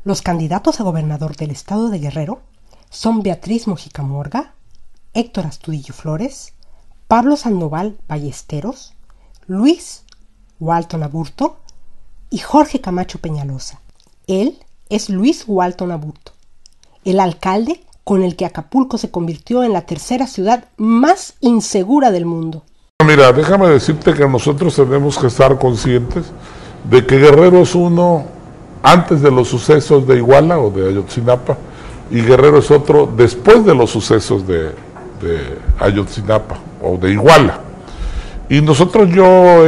Los candidatos a gobernador del estado de Guerrero son Beatriz Mojica Morga, Héctor Astudillo Flores, Pablo Sandoval Ballesteros, Luis Walton Aburto y Jorge Camacho Peñalosa. Él es Luis Walton Aburto, el alcalde con el que Acapulco se convirtió en la tercera ciudad más insegura del mundo. Mira, déjame decirte que nosotros tenemos que estar conscientes de que Guerrero es uno antes de los sucesos de Iguala o de Ayotzinapa, y Guerrero es otro después de los sucesos de Ayotzinapa o de Iguala. Y nosotros, yo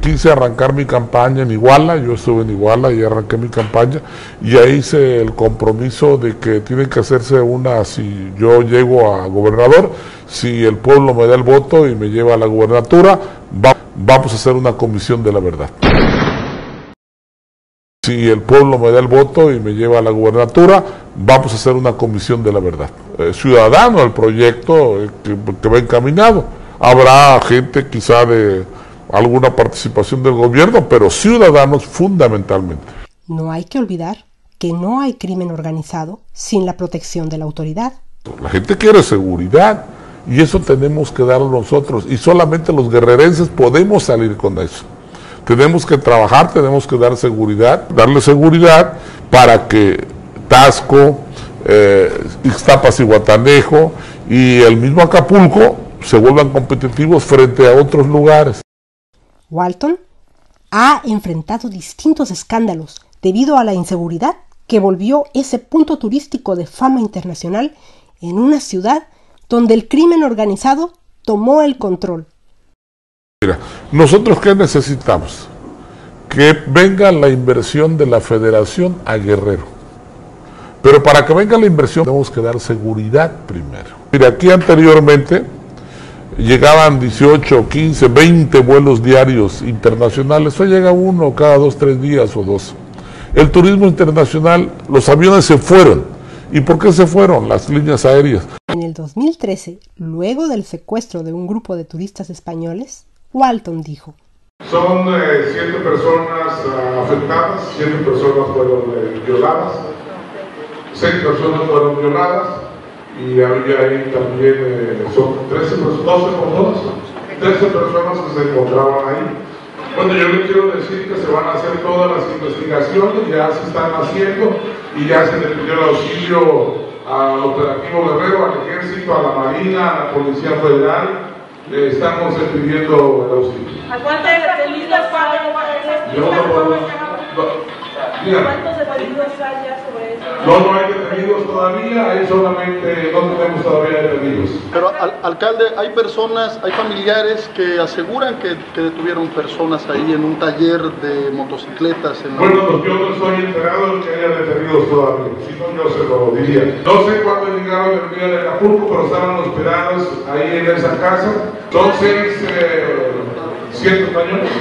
quise arrancar mi campaña en Iguala, yo estuve en Iguala y arranqué mi campaña, y ahí hice el compromiso de que tiene que hacerse si yo llego a gobernador, si el pueblo me da el voto y me lleva a la gubernatura, vamos a hacer una comisión de la verdad. Si el pueblo me da el voto y me lleva a la gubernatura, vamos a hacer una comisión de la verdad. Ciudadano el proyecto que va encaminado. Habrá gente quizá de alguna participación del gobierno, pero ciudadanos fundamentalmente. No hay que olvidar que no hay crimen organizado sin la protección de la autoridad. La gente quiere seguridad y eso tenemos que darlo nosotros, y solamente los guerrerenses podemos salir con eso. Tenemos que trabajar, tenemos que darle seguridad para que Taxco, Ixtapas y Guatanejo y el mismo Acapulco se vuelvan competitivos frente a otros lugares. Walton ha enfrentado distintos escándalos debido a la inseguridad que volvió ese punto turístico de fama internacional en una ciudad donde el crimen organizado tomó el control. Mira, nosotros ¿qué necesitamos? Que venga la inversión de la Federación a Guerrero. Pero para que venga la inversión tenemos que dar seguridad primero. Mira, aquí anteriormente llegaban 18, 15, 20 vuelos diarios internacionales. Hoy llega uno cada 2, 3 días o 2. El turismo internacional, los aviones se fueron. ¿Y por qué se fueron? Las líneas aéreas. En el 2013, luego del secuestro de un grupo de turistas españoles, Walton dijo: son 7 personas afectadas, 7 personas fueron violadas, 6 personas fueron violadas, y había ahí también, son 13 personas que se encontraban ahí. Bueno, yo les quiero decir que se van a hacer todas las investigaciones, ya se están haciendo, y ya se le pidió el auxilio al Operativo Guerrero, al Ejército, a la Marina, a la Policía Federal. Estamos pidiendo el auxilio. ¿A cuántos detenidos ¿Cuántos detenidos hay ya sobre eso? No hay detenidos todavía, ahí solamente no tenemos todavía detenidos. Pero, alcalde, hay familiares que aseguran que detuvieron personas ahí en un taller de motocicletas. Bueno, yo no estoy enterado de que haya detenidos todavía, si no yo se lo diría. No sé cuándo llegaron el día de Acapulco, pero estaban hospedados ahí en esa casa. Son 7 españoles.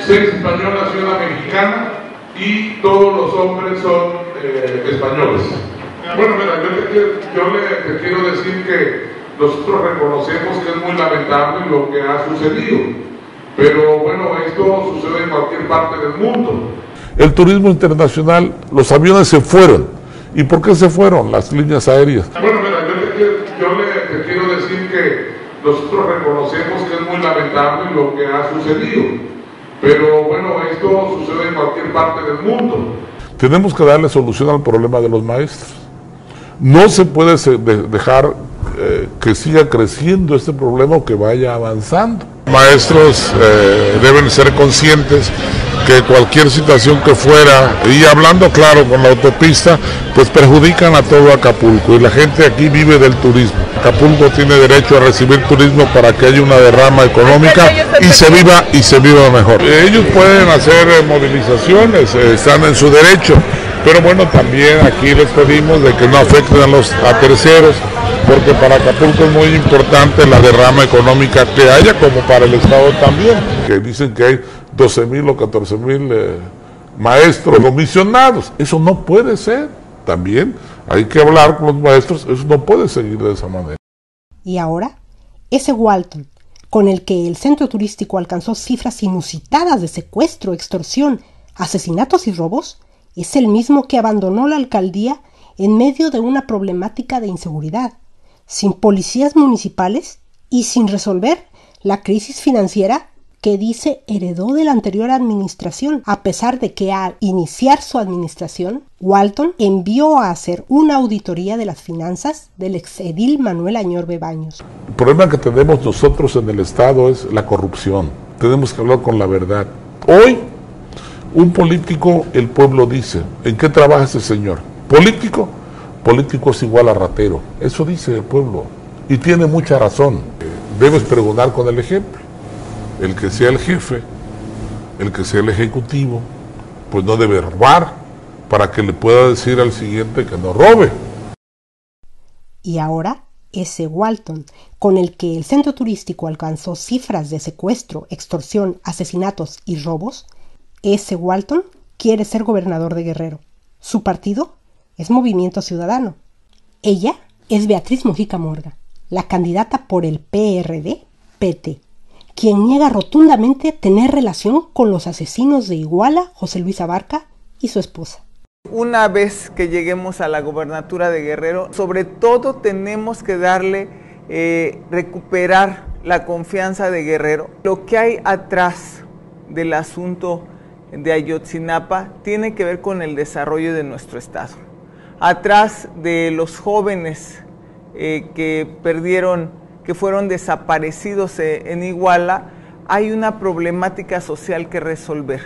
6 españolas y una mexicana, y todos los hombres son españoles. Bueno, mira, yo te quiero decir que nosotros reconocemos que es muy lamentable lo que ha sucedido, pero bueno, esto sucede en cualquier parte del mundo. El turismo internacional, los aviones se fueron. ¿Y por qué se fueron? Las líneas aéreas. Bueno, mira, yo te quiero decir que nosotros reconocemos que es muy lamentable lo que ha sucedido, pero bueno, esto sucede en cualquier parte del mundo. Tenemos que darle solución al problema de los maestros. No se puede dejar que siga creciendo este problema o que vaya avanzando. Maestros deben ser conscientes que cualquier situación que fuera, y hablando claro con la autopista, pues perjudican a todo Acapulco, y la gente aquí vive del turismo. Acapulco tiene derecho a recibir turismo para que haya una derrama económica y se viva mejor. Ellos pueden hacer movilizaciones, están en su derecho, pero bueno, también aquí les pedimos de que no afecten a terceros, porque para Acapulco es muy importante la derrama económica que haya, como para el Estado también, que dicen que hay 12,000 o 14,000 maestros comisionados. Eso no puede ser. También hay que hablar con los maestros, eso no puede seguir de esa manera. Y ahora, ese Walton, con el que el centro turístico alcanzó cifras inusitadas de secuestro, extorsión, asesinatos y robos, es el mismo que abandonó la alcaldía en medio de una problemática de inseguridad, sin policías municipales y sin resolver la crisis financiera que dice heredó de la anterior administración, a pesar de que al iniciar su administración, Walton envió a hacer una auditoría de las finanzas del exedil Manuel Añorbe Baños. El problema que tenemos nosotros en el Estado es la corrupción. Tenemos que hablar con la verdad. Hoy, un político, el pueblo dice, ¿en qué trabaja ese señor? ¿Político? Político es igual a ratero. Eso dice el pueblo. Y tiene mucha razón. Debes pregonar con el ejemplo. El que sea el jefe, el que sea el ejecutivo, pues no debe robar para que le pueda decir al siguiente que no robe. Y ahora, ese Walton, con el que el centro turístico alcanzó cifras de secuestro, extorsión, asesinatos y robos, ese Walton quiere ser gobernador de Guerrero. Su partido es Movimiento Ciudadano. Ella es Beatriz Mojica Morga, la candidata por el PRD-PT, quien niega rotundamente tener relación con los asesinos de Iguala, José Luis Abarca y su esposa. Una vez que lleguemos a la gobernatura de Guerrero, sobre todo tenemos que recuperar la confianza de Guerrero. Lo que hay atrás del asunto de Ayotzinapa tiene que ver con el desarrollo de nuestro estado. Atrás de los jóvenes que fueron desaparecidos en Iguala, hay una problemática social que resolver.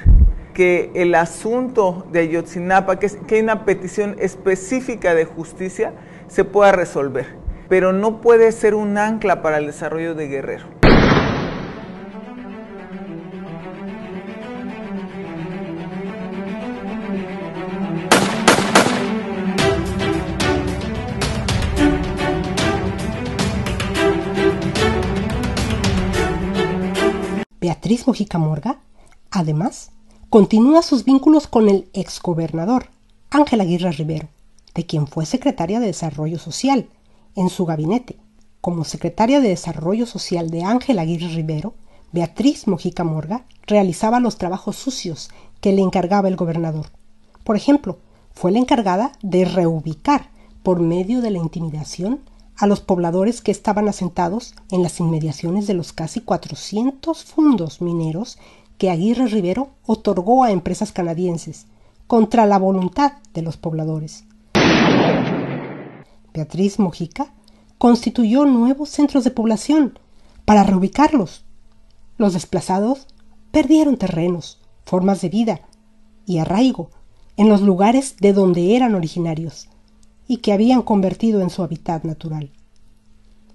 Que el asunto de Ayotzinapa, que hay una petición específica de justicia, se pueda resolver, pero no puede ser un ancla para el desarrollo de Guerrero. Beatriz Mojica Morga, además, continúa sus vínculos con el exgobernador Ángel Aguirre Rivero, de quien fue secretaria de Desarrollo Social en su gabinete. Como secretaria de Desarrollo Social de Ángel Aguirre Rivero, Beatriz Mojica Morga realizaba los trabajos sucios que le encargaba el gobernador. Por ejemplo, fue la encargada de reubicar, por medio de la intimidación, a los pobladores que estaban asentados en las inmediaciones de los casi 400 fundos mineros que Aguirre Rivero otorgó a empresas canadienses, contra la voluntad de los pobladores. Beatriz Mojica constituyó nuevos centros de población para reubicarlos. Los desplazados perdieron terrenos, formas de vida y arraigo en los lugares de donde eran originarios y que habían convertido en su hábitat natural.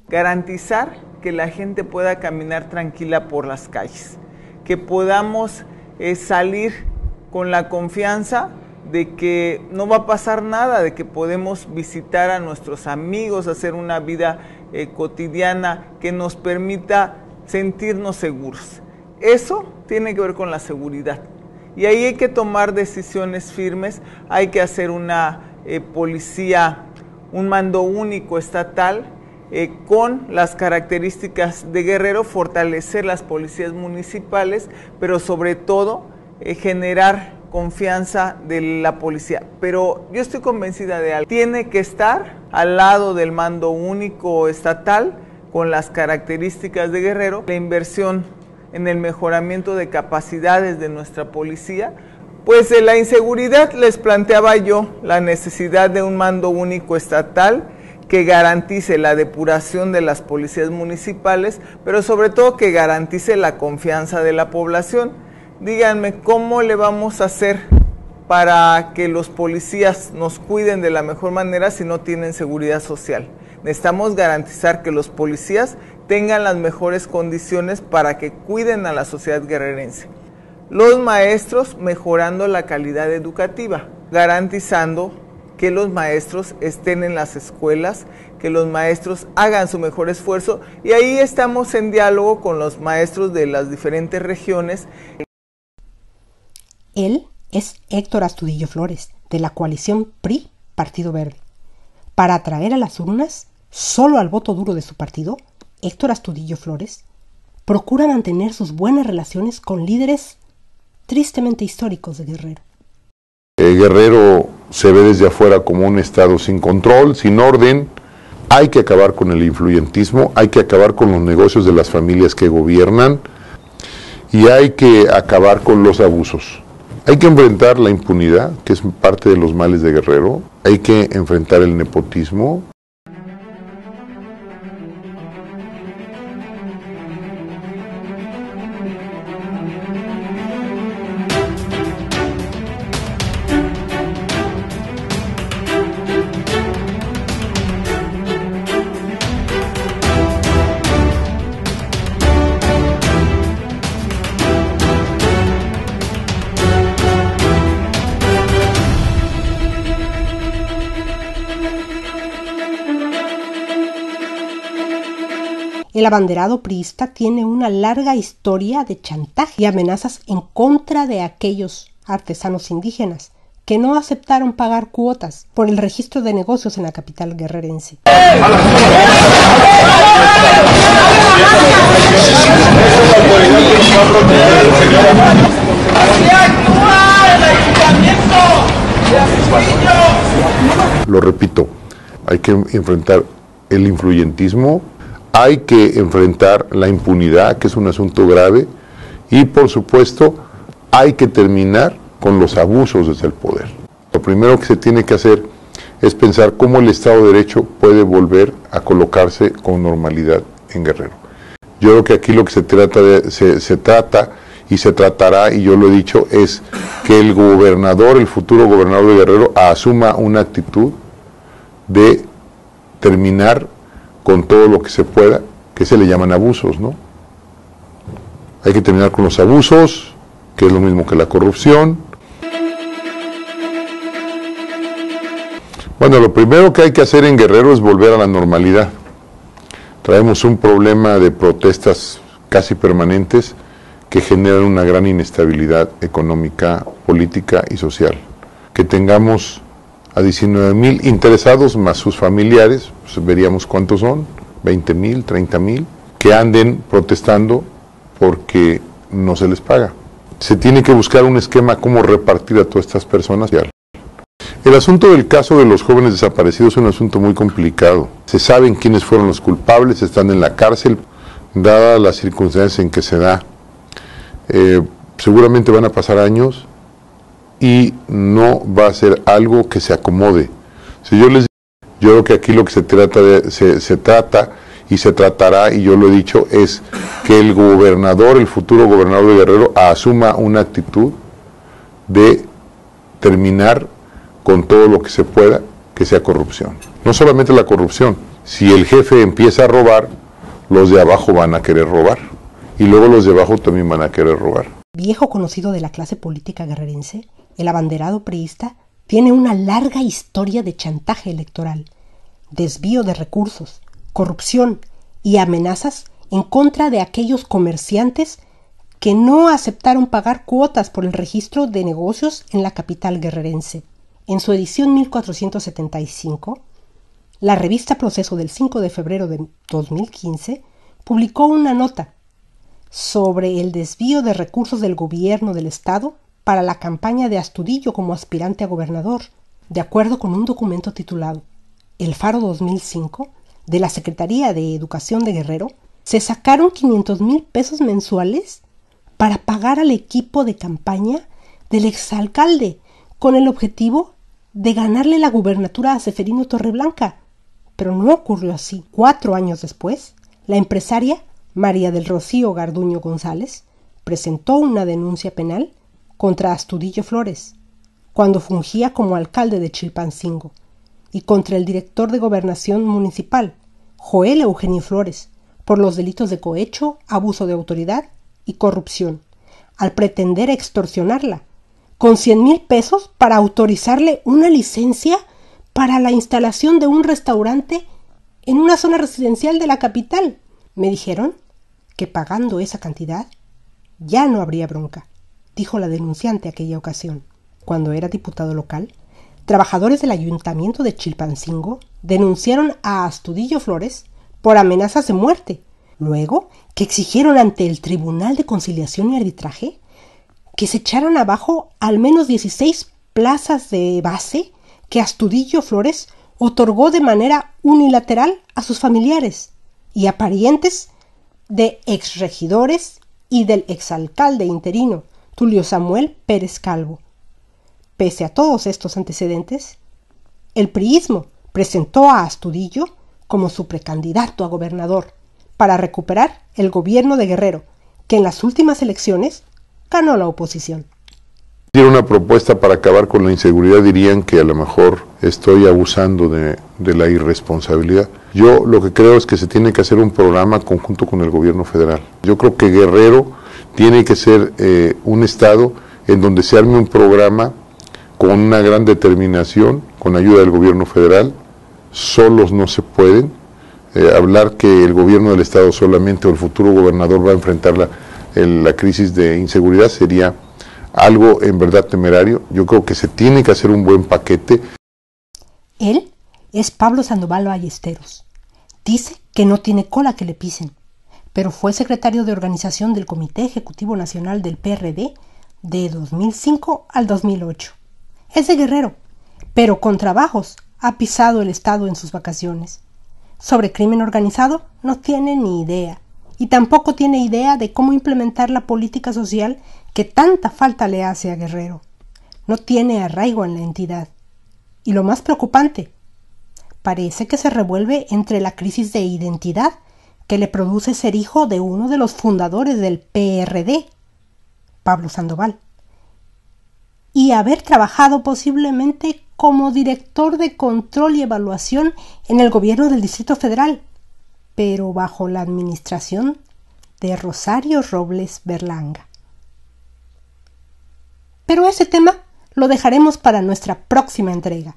Garantizar que la gente pueda caminar tranquila por las calles, que podamos salir con la confianza de que no va a pasar nada, de que podemos visitar a nuestros amigos, hacer una vida cotidiana que nos permita sentirnos seguros. Eso tiene que ver con la seguridad. Y ahí hay que tomar decisiones firmes, hay que hacer una policía, un mando único estatal con las características de Guerrero, fortalecer las policías municipales, pero sobre todo generar confianza de la policía. Pero yo estoy convencida de algo, tiene que estar al lado del mando único estatal con las características de Guerrero, la inversión en el mejoramiento de capacidades de nuestra policía. Pues de la inseguridad les planteaba yo la necesidad de un mando único estatal que garantice la depuración de las policías municipales, pero sobre todo que garantice la confianza de la población. Díganme, ¿cómo le vamos a hacer para que los policías nos cuiden de la mejor manera si no tienen seguridad social? Necesitamos garantizar que los policías tengan las mejores condiciones para que cuiden a la sociedad guerrerense. Los maestros mejorando la calidad educativa, garantizando que los maestros estén en las escuelas, que los maestros hagan su mejor esfuerzo, y ahí estamos en diálogo con los maestros de las diferentes regiones. Él es Héctor Astudillo Flores, de la coalición PRI Partido Verde. Para atraer a las urnas solo al voto duro de su partido, Héctor Astudillo Flores procura mantener sus buenas relaciones con líderes tristemente históricos de Guerrero. Guerrero se ve desde afuera como un estado sin control, sin orden. Hay que acabar con el influyentismo, hay que acabar con los negocios de las familias que gobiernan y hay que acabar con los abusos. Hay que enfrentar la impunidad, que es parte de los males de Guerrero. Hay que enfrentar el nepotismo. El abanderado priista tiene una larga historia de chantaje y amenazas en contra de aquellos artesanos indígenas que no aceptaron pagar cuotas por el registro de negocios en la capital guerrerense. Lo repito, hay que enfrentar el influyentismo, hay que enfrentar la impunidad, que es un asunto grave, y por supuesto hay que terminar con los abusos desde el poder. Lo primero que se tiene que hacer es pensar cómo el Estado de Derecho puede volver a colocarse con normalidad en Guerrero. Yo creo que aquí lo que se trata y se tratará, y yo lo he dicho, es que el gobernador, el futuro gobernador de Guerrero, asuma una actitud de terminar con todo lo que se pueda, que se le llaman abusos, ¿no? Hay que terminar con los abusos, que es lo mismo que la corrupción. Bueno, lo primero que hay que hacer en Guerrero es volver a la normalidad. Traemos un problema de protestas casi permanentes que generan una gran inestabilidad económica, política y social. Que tengamos a 19,000 interesados más sus familiares, pues veríamos cuántos son, 20,000, 30,000, que anden protestando porque no se les paga. Se tiene que buscar un esquema cómo repartir a todas estas personas. El asunto del caso de los jóvenes desaparecidos es un asunto muy complicado. Se saben quiénes fueron los culpables, están en la cárcel, dadas las circunstancias en que se da. Seguramente van a pasar años y no va a ser algo que se acomode. Si yo creo que aquí lo que se trata y se tratará, y yo lo he dicho, es que el gobernador, el futuro gobernador de Guerrero, asuma una actitud de terminar con todo lo que se pueda, que sea corrupción. No solamente la corrupción, si el jefe empieza a robar, los de abajo van a querer robar, y luego los de abajo también van a querer robar. Viejo conocido de la clase política guerrerense, el abanderado priista tiene una larga historia de chantaje electoral, desvío de recursos, corrupción y amenazas en contra de aquellos comerciantes que no aceptaron pagar cuotas por el registro de negocios en la capital guerrerense. En su edición 1475, la revista Proceso del 5 de febrero de 2015 publicó una nota sobre el desvío de recursos del gobierno del Estado para la campaña de Astudillo como aspirante a gobernador, de acuerdo con un documento titulado El Faro 2005 de la Secretaría de Educación de Guerrero. Se sacaron 500,000 pesos mensuales para pagar al equipo de campaña del exalcalde, con el objetivo de ganarle la gubernatura a Ceferino Torreblanca. Pero no ocurrió así. 4 años después, la empresaria María del Rocío Garduño González presentó una denuncia penal contra Astudillo Flores, cuando fungía como alcalde de Chilpancingo, y contra el director de Gobernación Municipal, Joel Eugenio Flores, por los delitos de cohecho, abuso de autoridad y corrupción, al pretender extorsionarla, con 100,000 pesos para autorizarle una licencia para la instalación de un restaurante en una zona residencial de la capital. Me dijeron que pagando esa cantidad ya no habría bronca, dijo la denunciante aquella ocasión. Cuando era diputado local, trabajadores del Ayuntamiento de Chilpancingo denunciaron a Astudillo Flores por amenazas de muerte, luego que exigieron ante el Tribunal de Conciliación y Arbitraje que se echaran abajo al menos 16 plazas de base que Astudillo Flores otorgó de manera unilateral a sus familiares y a parientes de exregidores y del exalcalde interino Tulio Samuel Pérez Calvo. Pese a todos estos antecedentes, el priismo presentó a Astudillo como su precandidato a gobernador para recuperar el gobierno de Guerrero, que en las últimas elecciones ganó la oposición. Si era una propuesta para acabar con la inseguridad, dirían que a lo mejor estoy abusando de la irresponsabilidad. Yo lo que creo es que se tiene que hacer un programa conjunto con el gobierno federal. Yo creo que Guerrero tiene que ser un estado en donde se arme un programa con una gran determinación, con ayuda del gobierno federal. Solos no se pueden. Hablar que el gobierno del estado solamente o el futuro gobernador va a enfrentar la crisis de inseguridad sería algo en verdad temerario. Yo creo que se tiene que hacer un buen paquete. Él es Pablo Sandoval Ballesteros. Dice que no tiene cola que le pisen, pero fue secretario de organización del Comité Ejecutivo Nacional del PRD de 2005 al 2008. Es de Guerrero, pero con trabajos ha pisado el estado en sus vacaciones. Sobre crimen organizado no tiene ni idea, y tampoco tiene idea de cómo implementar la política social que tanta falta le hace a Guerrero. No tiene arraigo en la entidad. Y lo más preocupante, parece que se revuelve entre la crisis de identidad que le produce ser hijo de uno de los fundadores del PRD, Pablo Sandoval, y haber trabajado posiblemente como director de control y evaluación en el gobierno del Distrito Federal, pero bajo la administración de Rosario Robles Berlanga. Pero ese tema lo dejaremos para nuestra próxima entrega.